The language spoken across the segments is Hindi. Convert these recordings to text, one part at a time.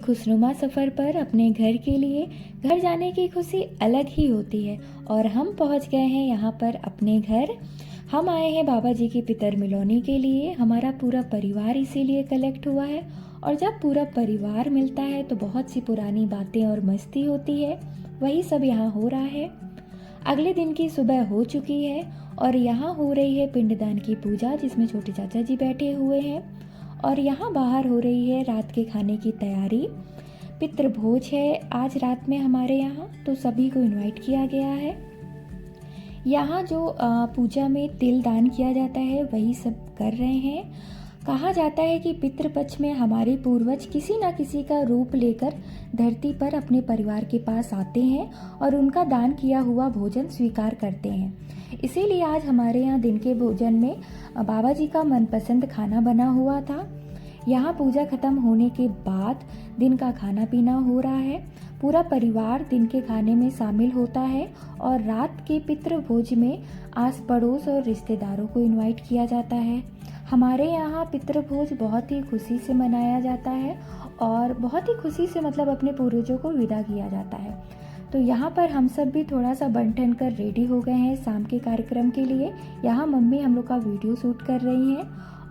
खुशनुमा सफ़र पर अपने घर के लिए घर जाने की खुशी अलग ही होती है। और हम पहुंच गए हैं यहाँ पर अपने घर। हम आए हैं बाबा जी की पितर मिलौनी के लिए। हमारा पूरा परिवार इसीलिए कलेक्ट हुआ है। और जब पूरा परिवार मिलता है तो बहुत सी पुरानी बातें और मस्ती होती है। वही सब यहाँ हो रहा है। अगले दिन की सुबह हो चुकी है और यहाँ हो रही है पिंडदान की पूजा, जिसमें छोटे चाचा जी बैठे हुए हैं। और यहाँ बाहर हो रही है रात के खाने की तैयारी। पितृभोज है आज रात में हमारे यहाँ, तो सभी को इनवाइट किया गया है। यहाँ जो पूजा में तिल दान किया जाता है वही सब कर रहे हैं। कहा जाता है कि पितृपक्ष में हमारे पूर्वज किसी न किसी का रूप लेकर धरती पर अपने परिवार के पास आते हैं और उनका दान किया हुआ भोजन स्वीकार करते हैं। इसीलिए आज हमारे यहाँ दिन के भोजन में बाबा जी का मनपसंद खाना बना हुआ था। यहाँ पूजा खत्म होने के बाद दिन का खाना पीना हो रहा है। पूरा परिवार दिन के खाने में शामिल होता है और रात के पितृभोज में आस पड़ोस और रिश्तेदारों को इनवाइट किया जाता है। हमारे यहाँ पितृभोज बहुत ही खुशी से मनाया जाता है और बहुत ही खुशी से मतलब अपने पूर्वजों को विदा किया जाता है। तो यहाँ पर हम सब भी थोड़ा सा बन ठन कर रेडी हो गए हैं शाम के कार्यक्रम के लिए। यहाँ मम्मी हम लोग का वीडियो शूट कर रही हैं।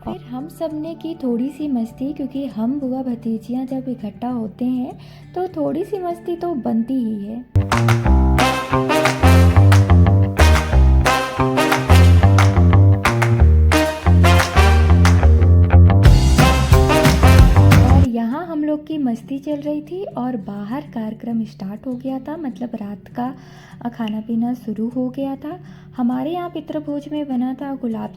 फिर हम सब ने की थोड़ी सी मस्ती, क्योंकि हम बुआ भतीजियाँ जब इकट्ठा होते हैं तो थोड़ी सी मस्ती तो बनती ही है। और यहाँ हम लोग की मस्ती चल रही थी और बाहर कार्यक्रम स्टार्ट हो गया था, मतलब रात का खाना पीना शुरू हो गया था। हमारे यहाँ पितृभोज में बना था गुलाब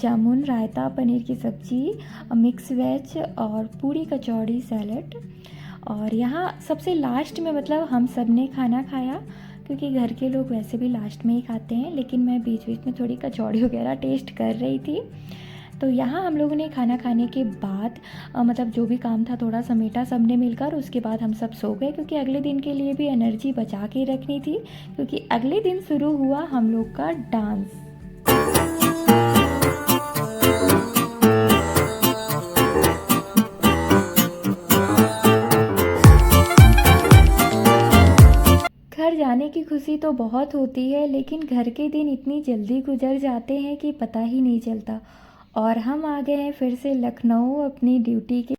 जामुन, रायता, पनीर की सब्जी, मिक्स वेज और पूड़ी कचौड़ी सैलड। और यहाँ सबसे लास्ट में मतलब हम सब ने खाना खाया, क्योंकि घर के लोग वैसे भी लास्ट में ही खाते हैं, लेकिन मैं बीच बीच में थोड़ी कचौड़ी वगैरह टेस्ट कर रही थी। तो यहाँ हम लोगों ने खाना खाने के बाद मतलब जो भी काम था थोड़ा समेटा सबने मिलकर। उसके बाद हम सब सो गए, क्योंकि अगले दिन के लिए भी एनर्जी बचा के रखनी थी, क्योंकि अगले दिन शुरू हुआ हम लोग का डांस। घर जाने की खुशी तो बहुत होती है, लेकिन घर के दिन इतनी जल्दी गुजर जाते हैं कि पता ही नहीं चलता। और हम आ गए हैं फिर से लखनऊ अपनी ड्यूटी के